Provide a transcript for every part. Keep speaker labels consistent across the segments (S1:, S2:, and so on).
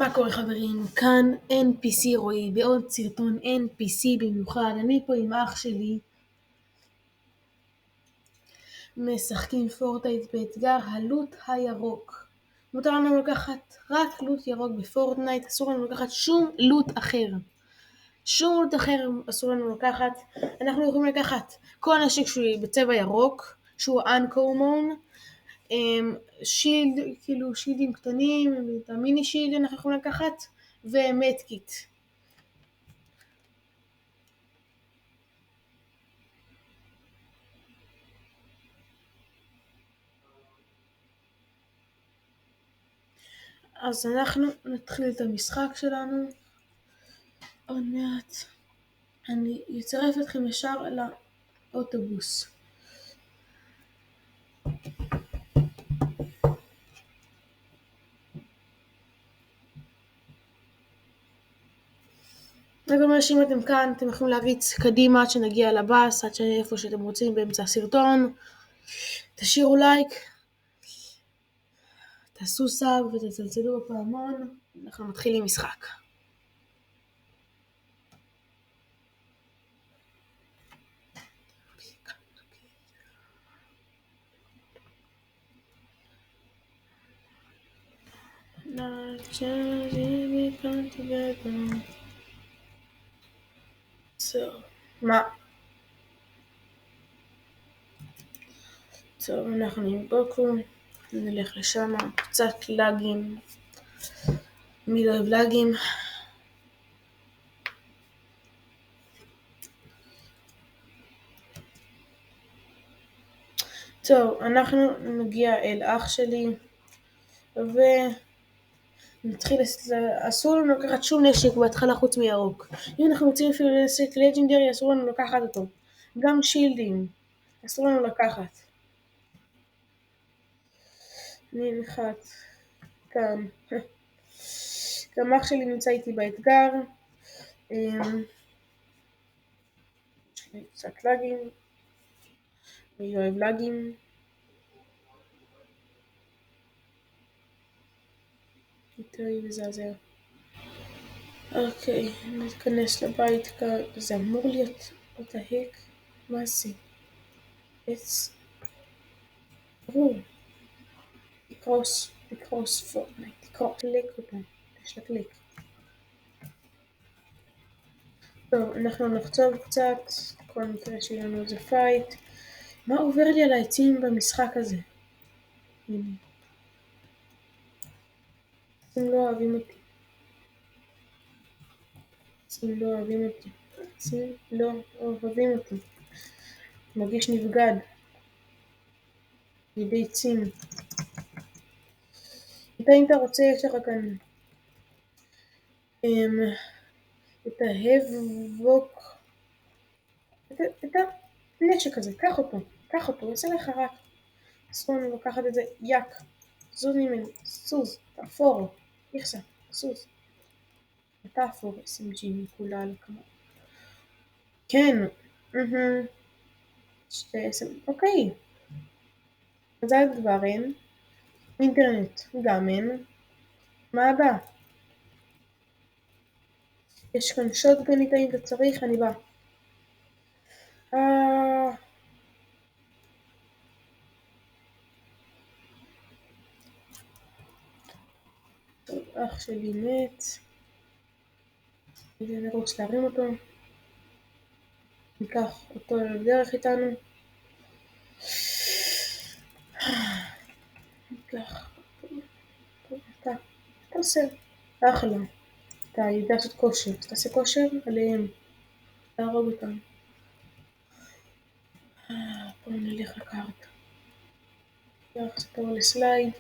S1: מה קורה חברים? כאן NPC רועי בעוד סרטון NPC במיוחד. אני פה עם אח שלי משחקים פורטנייט באתגר הלוט הירוק. מותר לנו לקחת רק לוט ירוק בפורטנייט, אסור לנו לקחת שום לוט אחר. שום לוט אחר אסור לנו לקחת. אנחנו יכולים לקחת כל נשק שהוא בצבע ירוק, שהוא uncommon, שילד, כאילו שילדים קטנים, את המיני שילד אנחנו יכולים לקחת, ומדקיט. אז אנחנו נתחיל את המשחק שלנו. עוד מעט אני אצרף אתכם ישר לאוטובוס. רק אומר שאם אתם כאן אתם יכולים להריץ קדימה עד שנגיע לבאס, עד איפה שאתם רוצים באמצע הסרטון. תשאירו לייק, תעשו סאב ותצלצלו בפעמון. אנחנו מתחילים משחק. מה? טוב, אנחנו עם בוקו, נלך לשם, קצת לגים, מי לא אוהב לגים? טוב, אנחנו נגיע אל אח שלי, ונתחיל, אסור לנו לקחת שום נשק בהתחלה חוץ מירוק. אם אנחנו רוצים אפילו נשק לג'נדרי, אסור לנו לקחת אותו. גם שילדים, אסור לנו לקחת. אני נחת כאן. גם אח שלי נמצא איתי באתגר. יש לי קצת לגים. מי לא אוהב לגים? איתי מזעזע. אוקיי, נתכנס לבית כאן. זה אמור להיות what the heck? מה זה? It's לקרוס פורטנייט, תקליק אותה, תשתקליק. טוב, אנחנו נחצוב קצת, כל מקרה שיהיה לנו איזה פייט. מה עובר לי על העצים במשחק הזה? הם לא אוהבים אותי. עצים לא אוהבים אותי. מרגיש נבגד. ידי עצים. אם אתה רוצה, יש לך כאן את ההבוק, את הנשק הזה, קח אותו, עושה לך רק. אסור לנו לקחת את זה, יק, זוז ממנו, סוז, תאפור, יחסה, סוז. תאפור, SMG מכולל כמו. כן, אוקיי. אז זה כבר אין, אינטרנט גם אין. מה הבא? יש כאן שוטגן איתה אם אתה צריך, אני בא. טוב, אח שלי מת. אני נרוץ להרים אותו. ניקח אותו לדרך איתנו. ניקח אותו. אתה עושה. אחלה. אתה יודע לעשות כושר. תעשה כושר עליהם. להרוג אותם. בואו נלך לקארט. ירח זה טוב לסלייד.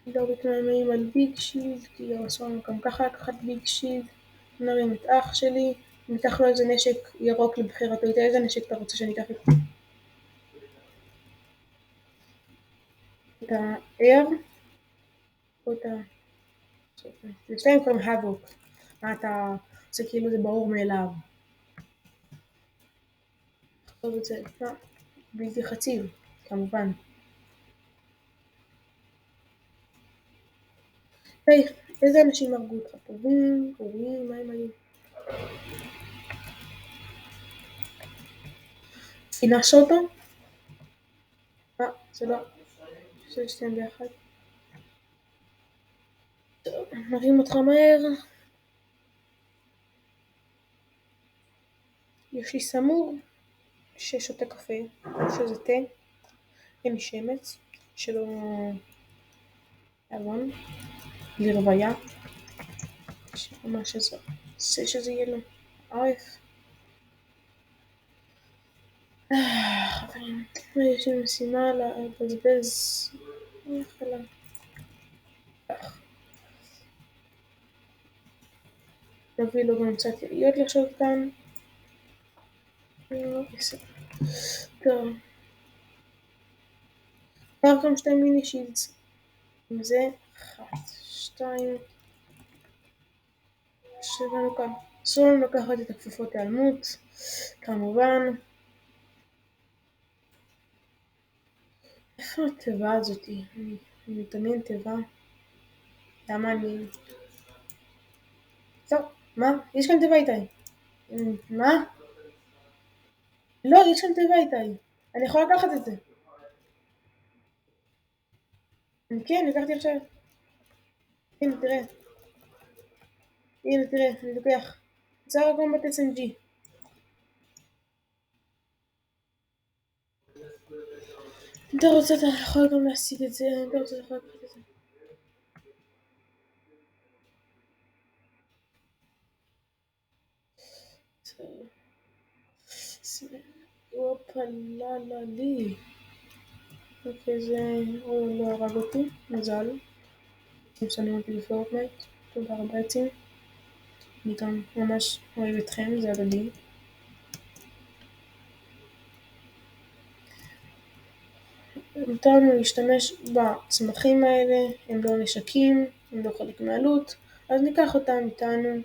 S1: לא מתמהמהים על ביג שילד, כי עשו לנו גם ככה לקחת ביג שילד. נרים את אח שלי, ניקח לו איזה נשק ירוק לבחירתו. איזה נשק אתה רוצה שאני אקח איתו? את האר? או את ה... זה שתיים קוראים הבוק. מה אתה עושה כאילו זה ברור מאליו? תכתוב את זה, בלתי חציב, כמובן. היי, איזה אנשים הרגו אותך? טובים, גרועים, מה הם היו? פינשת אותו? זה לא. זה שתיהם ביחד. טוב, נרים אותך מהר. יש לי סמור ששותה קפה, שזה תה, אין לי שמץ, שלא אבון, לרוויה, ממש שזה יהיה לו ערף. חברים, יש לי משימה לבזבז. כך. נביא לו גם קצת יריות לחשוב כאן. טוב. כבר גם 2 מיני שילדס. עם זה 1, 2. שבנו כאן. אסור לנו לקחת את הכפפות העלמות, כמובן. איפה התיבה הזאתי? אני מתעניין תיבה. למה אני... טוב, מה? יש כאן תיבה איתי. מה? לא, יש כאן תיבה איתי. אני יכולה לקחת את זה. כן, לקחתי עכשיו. הנה, תראה. הנה, תראה, אני לוקח. זה רק קומבט SMG. אם אתה רוצה, אתה יכול גם להשיג את זה. אם אתה רוצה, אתה יכול לקחת את זה. הופה, לא, לא, לי. אוקיי, זה... הוא לא הרג אותי, מזל. אתם שונאים אותי בפורטנייט. תודה רבה עצים. אני גם ממש אוהב אתכם, זה הדדי. מותר לנו להשתמש בצמחים האלה, הם לא נשקים, הם לא חלק מהלוט, אז ניקח אותם איתנו.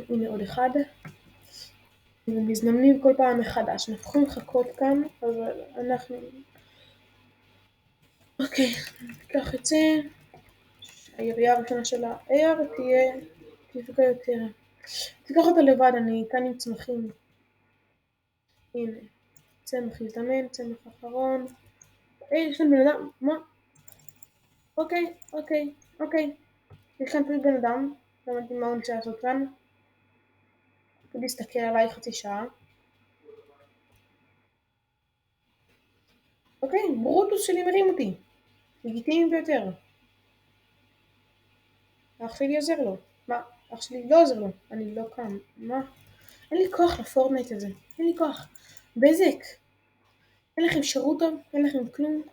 S1: הנה עוד אחד. ומזדמנים כל פעם מחדש, אנחנו יכולים לחכות כאן, אבל אנחנו... אוקיי, ניקח את זה. הירייה הראשונה של ה-AR תפגע יותר. תיקח אותה לבד, אני כאן עם צמחים. הנה, צמח הזדמן, צמח אחרון. יש כאן בן אדם, מה? אוקיי. יש כאן פריט בן אדם, לא יודעת מה הוא נשאר לעשות כאן. הוא להסתכל עליי חצי שעה. אוקיי, ברוטוס שלי מרים אותי. לגיטימי ביותר. אח שלי עוזר לו. מה? אח שלי לא עוזר לו. אני לא כאן. מה? אין לי כוח לפורטנייט הזה. אין לי כוח. בזק. אין לכם שירות טוב? אין לכם כלום?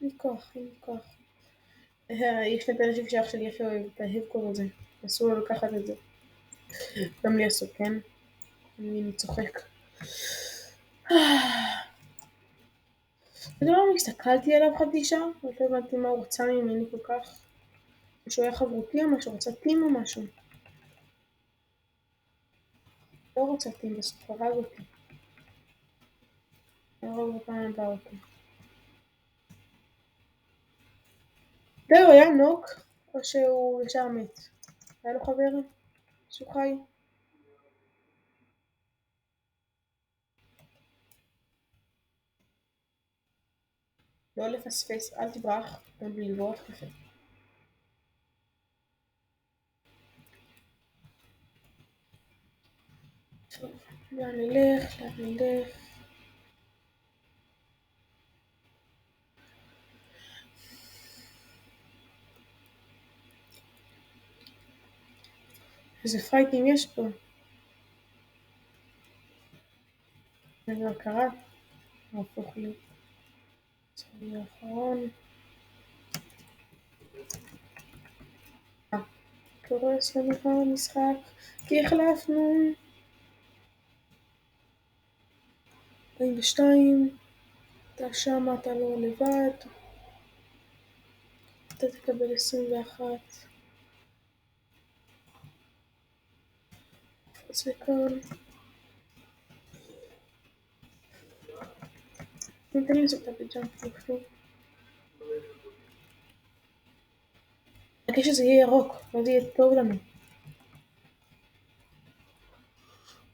S1: אין לי כוח. יש לי את האנשים שאח שלי הכי אוהב את ההבקור הזה. אסור לו לקחת את זה. גם לי אסור, כן? אני צוחק. לא הסתכלתי עליו חצי שעה, לא הבנתי מה הוא רצה ממני כל כך. שהוא היה חברותי או משהו, רצה טים או משהו. לא רוצה טים, בסוף הרג אותי. הרג בפעם הבאה אותי. זהו, היה נוק, או שהוא ישר מת. היה לו חבר שהוא חי. לא לפספס, אל תברח, גם בלי לברוח יפה. טוב, לאן נלך. איזה פייטים יש פה. זה לא קרה. הפוך לי. צבי האחרון. קורס לנו כבר המשחק. כי החלפנו. 42. אתה שמה, אתה לא לבד. אתה תקבל 21. זה כאן. ניתן לעשות את הפיג'אמפ לפני. שזה יהיה ירוק, ואז יהיה טוב לנו.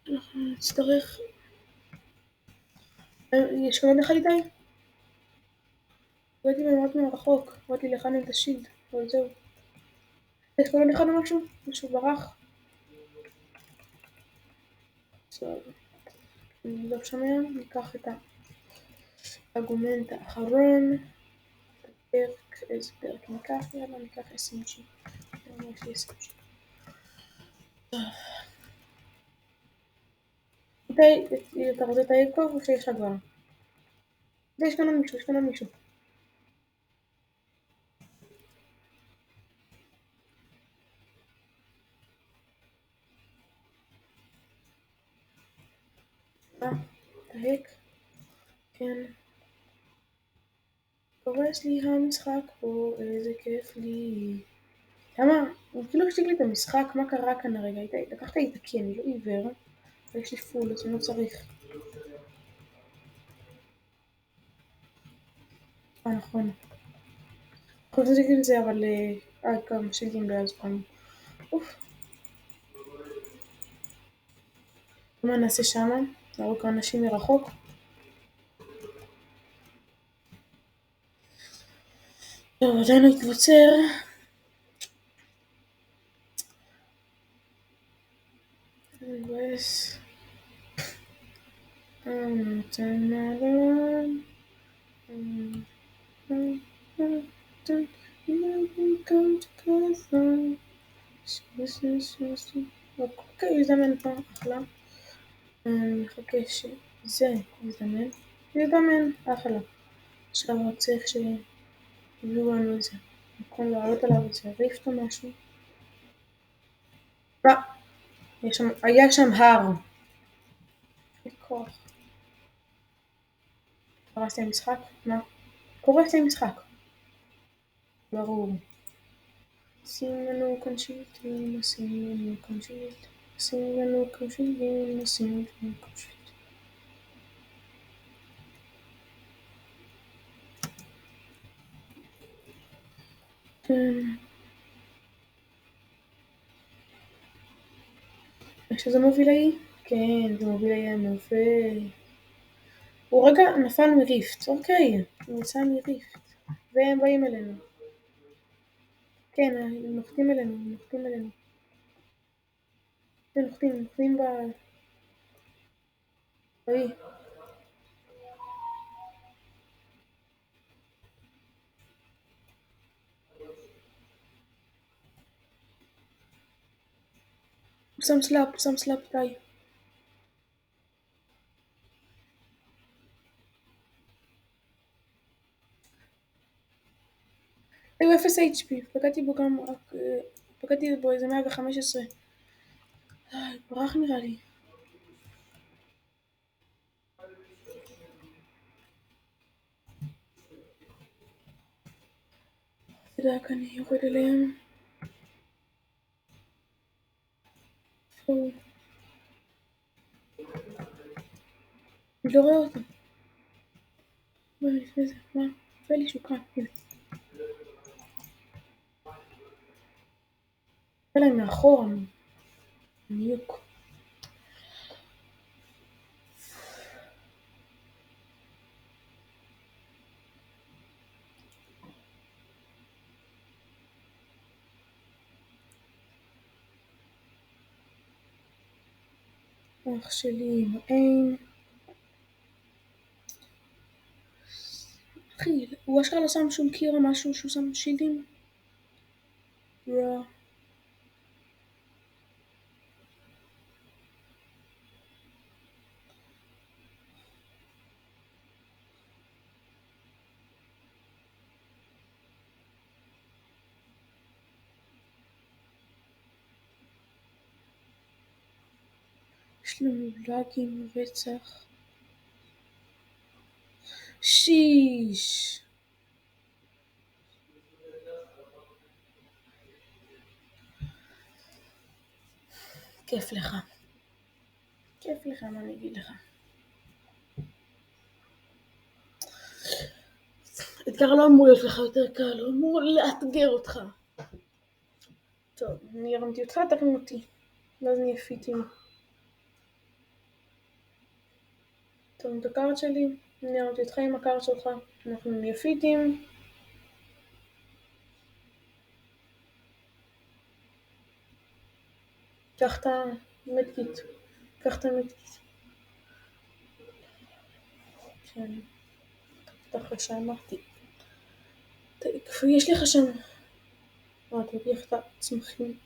S1: אנחנו נצטרך... יש כמה אחד איתי? ראיתי ממש מרחוק, ראיתי להכין את השילד, אבל זהו. יש כמה אחד או משהו? משהו ברח? בסדר. אני לא שומע, ניקח את הארגומנט האחרון. איזה פרק ניקח? יאללה, ניקח SMG. יש לי SMG. איתי, אתה רוצה את האייבקוב או שיש לך כבר? יש כאן מישהו. תהק. כן. קורס לי המשחק פה, איזה כיף לי. למה? הוא כאילו השתיק לי את המשחק, מה קרה כאן הרגע? לקחת לי את הקי, אני לא עיוור. יש לי פול, אז אני לא צריך. נכון. חושבים על זה, אבל... גם שילדים לא פעם. אוף. מה נעשה שמה? נראו כמה אנשים מרחוק. טוב, עדיין לא התבוצר. אני מבאס. אוקיי, יזדמן פה, אחלה. נחכה שזה יזדמן. יזדמן, אחלה. עכשיו צריך שיביאו לנו את זה. במקום לעלות עליו את זה, ריפט או משהו. לא, היה שם הר. אין כוח. קורס לי המשחק? מה? קורס לי משחק. ברור. שים לנו כאן שילטים, שים לנו כאן שילט. שים לנו כאן שילטים, שים לנו כאן שילט. יש שזה מובילאי? כן, זה מובילאי המוביל. הוא רגע נפל מריפט, אוקיי, הוא יצא מריפט. והם באים אלינו. כן, הם נוחתים אלינו, הם נוחתים באי. הוא שם סלאפ, די. היו 0 HP, פגעתי בו איזה 115. ברח נראה לי. תדעק, אני יורד אליהם. אני לא רואה אותו. בואי לפני זה, מה? נפל לי שוקה, הנה. נפל להם מאחורה. ניוק. אח שלי עם העין. אחי, הוא אשכרה לא שם שום קיר או משהו שהוא שם שילדים? יש לנו לאגים רצח. שיש. כיף לך. כיף לך, מה אני אגיד לך. אתגר לא אמור להיות לך יותר קל, הוא אמור לאתגר אותך. טוב, אני הרמתי אותך, תרים אותי. ואז נהיה פיטים. תרים את הקארד שלי, אני הרמתי אותך עם הקארד שלך. אנחנו נהיה פיטים. קח את המדקיט. קח את המדקיט. כן. אחרי שאמרתי. איפה יש לך שם? תביא לך את הצמחים.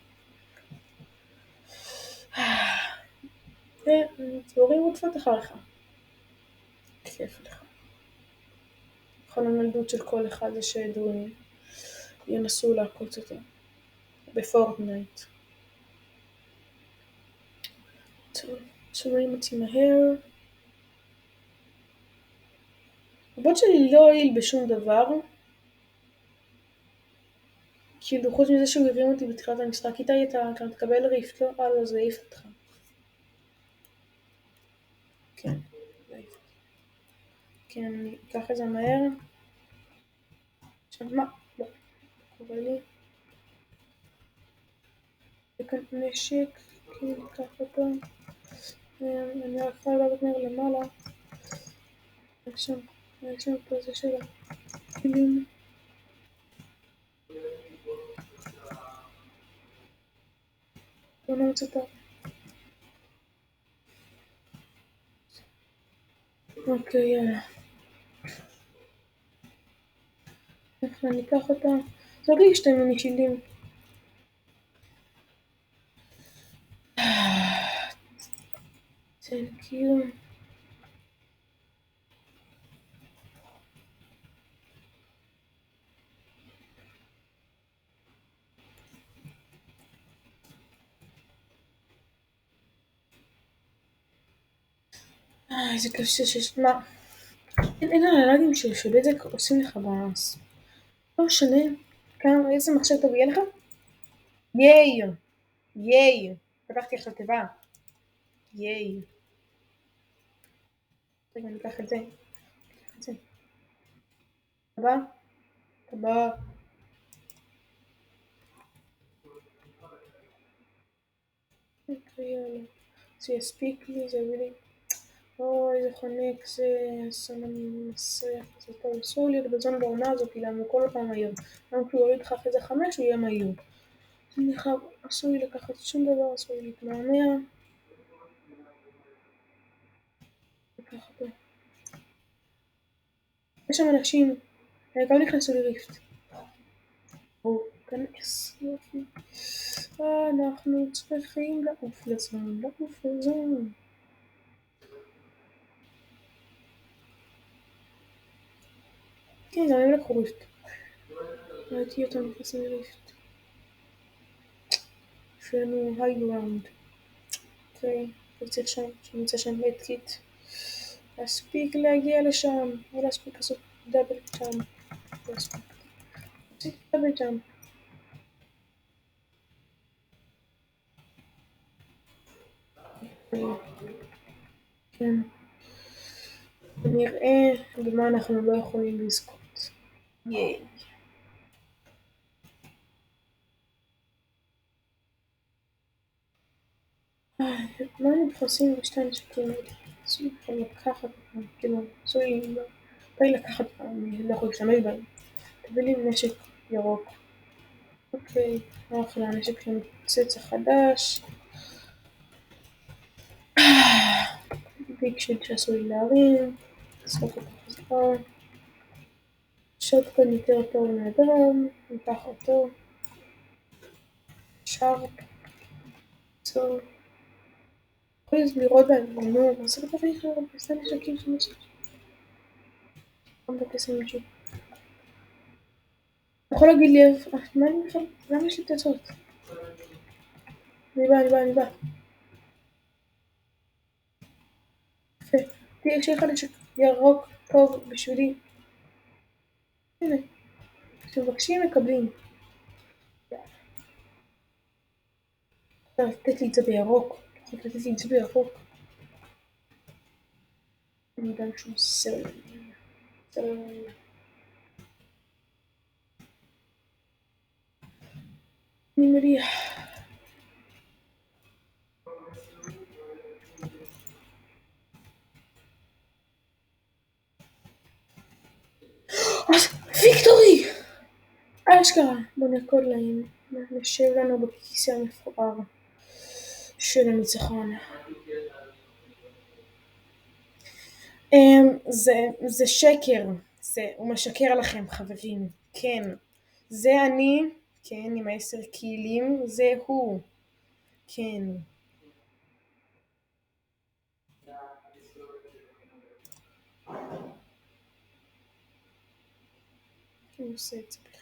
S1: דבורים רודפות אחריך. כיף לך. חלום ילדות של כל אחד זה שדבורים ינסו לעקוץ אותו. בפורטנייט. טוב, שומעים אותי מהר. הבוט שלי לא הועיל בשום דבר. כאילו חוץ מזה שהוא הרים אותי בתחילת המשחק. איתי אתה תקבל ריפט, לא? לא, זה העיף אותך. כן, זה העיף. כן, אני אקח את זה מהר. עכשיו מה? לא, קורא לי. זה כאן נשק, כאילו אקח אותו. אני רק יכולה לעלות מהר למעלה. יש שם פה זה של הכלים. בוא נמצא אותה. אוקיי, יאללה. אני אקח אותה. זה לי שתי מנישילים. Thank you. איזה קשה שיש... מה? אין הלגים שבדק עושים לך באנס. לא משנה. כמה, איזה מחשב טוב יהיה לך? ייי! ייי! פתחתי עכשיו תיבה. ייי. רגע, אני אקח את זה. הבא? הבא. יאללה. זה יספיק לי, זה really... אוי, איזה חונק, זה סמן מסריח, זה טוב, אסור להיות בזון בעונה הזו, כי למה הוא כל פעם מהיר. גם כשהוא יוריד לך אחרי זה 5, הוא יהיה מהיר. אני חייב, אסור לי לקחת שום דבר, אסור לי להתמהמה. לקח אותו. יש שם אנשים, גם נכנסו לריפט. בואו, כנס, יופי. אנחנו צריכים לעוף לזון, לעוף לזון. כן, גם הם לקחו ריפט. ראיתי אותם נכנסים לריפט. יש לנו היי גראונד. אוקיי, צריך שם, שנמצא שם מדקיט. להספיק להגיע לשם, לא להספיק לעשות דאבל ג'אמפ. לא להספיק. עשיתי דאבל ג'אמפ. כן. ונראה במה אנחנו לא יכולים לזכות. ייי. מה אני מפרסים בשתי נשקים האלה? אסור לי בכלל לקחת אותם, כאילו, אסור לי לקחת אותם, אני לא יכול להשתמש בהם. תביא לי נשק ירוק. אוקיי, אחלה, הנשק למפוצץ החדש. ביג שיט שאסור לי להרים. לסרוק אותו חזרה. שוטקן יותר טוב מהדרום, ניקח אותו. שרפ. צור. יכולים לראות בהם, נו, מה זה דבר איך לראות בסתם נשקים של נשק? בקסם נשק. אתה יכול להגיד לי איפה, מה אני בכלל? למה יש לי תוצאות? אני בא. יפה. תראה, יש לי אחד נשק ירוק טוב בשבילי. הנה. כשמבקשים מקבלים. אתה לתת לי את זה בירוק. אתה יכול לתת לי את זה בירוק. אני יודע שהוא סרט. מריח. ויקטורי! אשכרה. בוא נרקוד להם. נשב לנו בכיסא המפואר של הניצחון. זה שקר. הוא משקר לכם, חברים. כן. זה אני, כן, עם 10 קילים, זה הוא. כן. הוא עושה את זה.